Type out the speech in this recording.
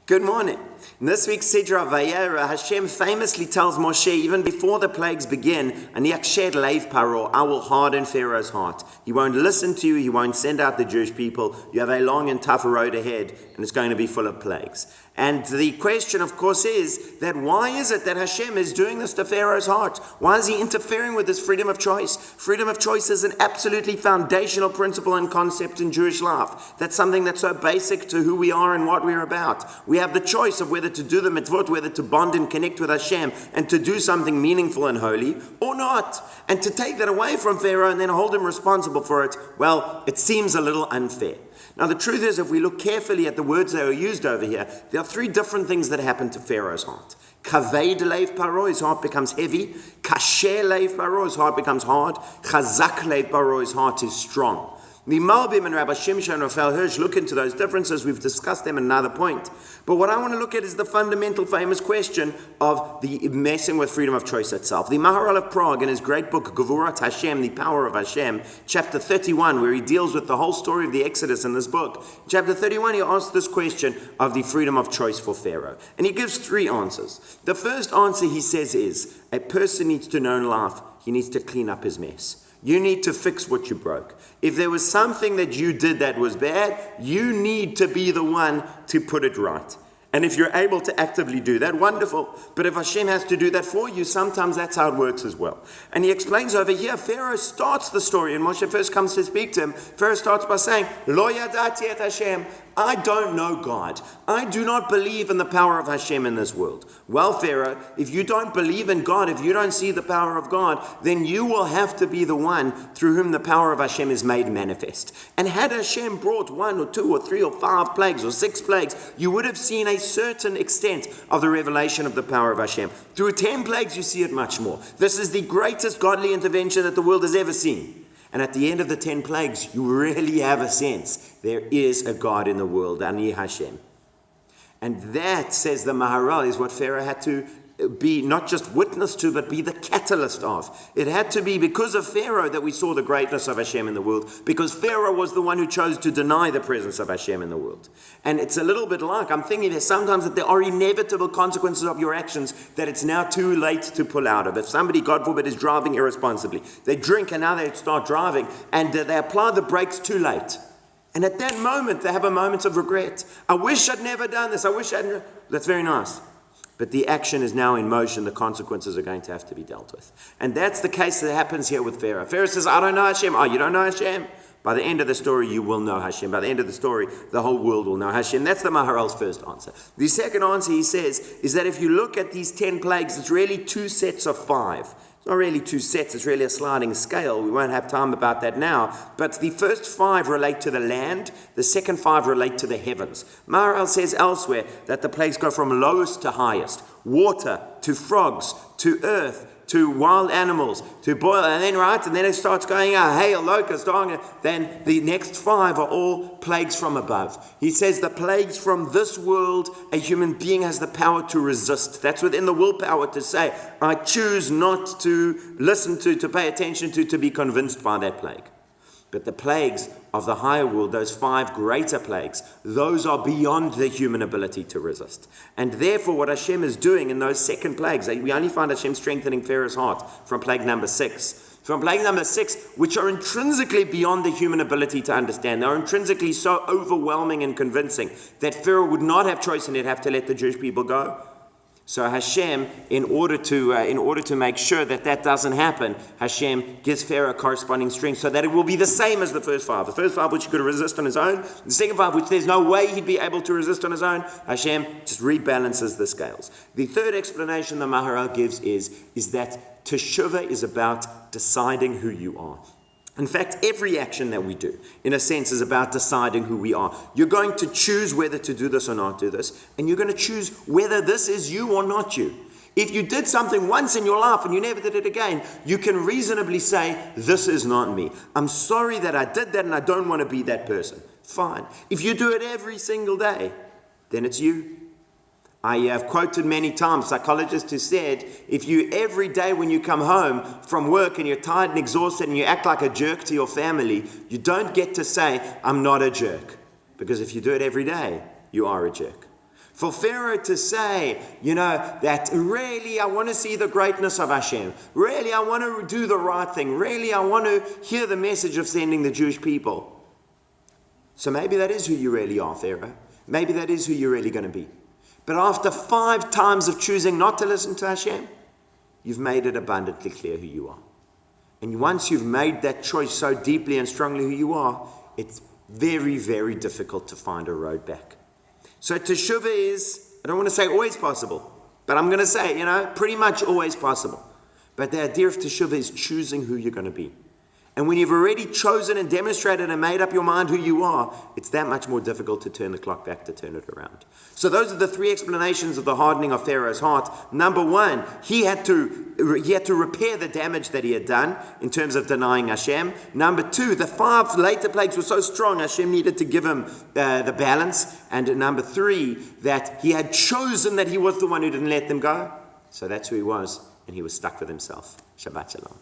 Good morning. In this week's Sidra of Vaeira, Hashem famously tells Moshe, even before the plagues begin, "Ani akshed leiv Pharaoh, I will harden Pharaoh's heart. He won't listen to you, he won't send out the Jewish people. You have a long and tough road ahead, and it's going to be full of plagues." And the question, of course, is that why is it that Hashem is doing this to Pharaoh's heart? Why is he interfering with his freedom of choice? Freedom of choice is an absolutely foundational principle and concept in Jewish life. That's something that's so basic to who we are and what we're about. We have the choice of whether to do the mitzvot, whether to bond and connect with Hashem and to do something meaningful and holy or not. And to take that away from Pharaoh and then hold him responsible for it, well, it seems a little unfair. Now, the truth is, if we look carefully at the words that are used over here, there are three different things that happen to Pharaoh's heart. Kaved leiv Pharaoh, his heart becomes heavy. Kasher leiv Pharaoh, his heart becomes hard. Chazak leiv Pharaoh, his heart is strong. The Malbim and Rabbi Shimshon and Raphael Hirsch look into those differences. We've discussed them at another point. But what I want to look at is the fundamental famous question of the messing with freedom of choice itself. The Maharal of Prague, in his great book, Gevurat Hashem, The Power of Hashem, chapter 31, where he deals with the whole story of the Exodus in this book. Chapter 31, he asks this question of the freedom of choice for Pharaoh. And he gives three answers. The first answer, he says, is a person needs to know in life, he needs to clean up his mess. You need to fix what you broke. If there was something that you did that was bad, you need to be the one to put it right. And if you're able to actively do that, wonderful. But if Hashem has to do that for you, sometimes that's how it works as well. And he explains over here, Pharaoh starts the story, and Moshe first comes to speak to him. Pharaoh starts by saying, Lo yadati et Hashem. I don't know God. I do not believe in the power of Hashem in this world. Well, Pharaoh, if you don't believe in God, if you don't see the power of God, then you will have to be the one through whom the power of Hashem is made manifest. And had Hashem brought 1 or 2 or 3 or 5 plagues or 6 plagues, you would have seen a certain extent of the revelation of the power of Hashem. Through 10 plagues, you see it much more. This is the greatest godly intervention that the world has ever seen. And at the end of the 10 plagues, you really have a sense there is a God in the world, Ani Hashem. And that, says the Maharal, is what Pharaoh had to be not just witness to, but be the catalyst of. It had to be because of Pharaoh that we saw the greatness of Hashem in the world, because Pharaoh was the one who chose to deny the presence of Hashem in the world. And it's a little bit like, I'm thinking there's sometimes that there are inevitable consequences of your actions that it's now too late to pull out of. If somebody, God forbid, is driving irresponsibly, they drink and now they start driving, and they apply the brakes too late. And at that moment, they have a moment of regret. I wish I'd never done this. I wish I'd... That's very nice. But the action is now in motion. The consequences are going to have to be dealt with. And that's the case that happens here with Pharaoh. Pharaoh says, I don't know Hashem. Oh, you don't know Hashem? By the end of the story, you will know Hashem. By the end of the story, the whole world will know Hashem. That's the Maharal's first answer. The second answer, he says, is that if you look at these 10 plagues, it's really 2 sets of 5. It's not really 2 sets, it's really a sliding scale. We won't have time about that now. But the first 5 relate to the land, the second 5 relate to the heavens. Maharal says elsewhere that the plagues go from lowest to highest, water to frogs to earth to wild animals to boil, and then it starts going hail, locust, then the next 5 are all plagues from above. He says the plagues from this world, a human being has the power to resist. That's within the willpower to say, I choose not to listen to pay attention to be convinced by that plague. But the plagues of the higher world, those 5 greater plagues, those are beyond the human ability to resist. And therefore what Hashem is doing in those second plagues, we only find Hashem strengthening Pharaoh's heart from plague number 6. From plague number 6, which are intrinsically beyond the human ability to understand. They're intrinsically so overwhelming and convincing that Pharaoh would not have choice and he'd have to let the Jewish people go. So Hashem, in order to make sure that doesn't happen, Hashem gives Pharaoh corresponding strength so that it will be the same as the first 5. The first 5 which he could resist on his own, the second 5 which there's no way he'd be able to resist on his own, Hashem just rebalances the scales. The third explanation the Maharal gives is that Teshuvah is about deciding who you are. In fact, every action that we do, in a sense, is about deciding who we are. You're going to choose whether to do this or not do this, and you're going to choose whether this is you or not you. If you did something once in your life and you never did it again, you can reasonably say, this is not me. I'm sorry that I did that and I don't want to be that person. Fine. If you do it every single day, then it's you. I have quoted many times psychologists who said, if you every day when you come home from work and you're tired and exhausted and you act like a jerk to your family, you don't get to say, I'm not a jerk. Because if you do it every day, you are a jerk. For Pharaoh to say, that really I want to see the greatness of Hashem. Really I want to do the right thing. Really I want to hear the message of sending the Jewish people. So maybe that is who you really are, Pharaoh. Maybe that is who you're really going to be. But after 5 times of choosing not to listen to Hashem, you've made it abundantly clear who you are. And once you've made that choice so deeply and strongly who you are, it's very, very difficult to find a road back. So teshuvah is, I don't want to say always possible, but I'm going to say, pretty much always possible. But the idea of teshuvah is choosing who you're going to be. And when you've already chosen and demonstrated and made up your mind who you are, it's that much more difficult to turn the clock back, to turn it around. So those are the 3 explanations of the hardening of Pharaoh's heart. Number 1, he had to repair the damage that he had done in terms of denying Hashem. Number 2, the 5 later plagues were so strong, Hashem needed to give him the balance. And number 3, that he had chosen that he was the one who didn't let them go. So that's who he was, and he was stuck with himself. Shabbat Shalom.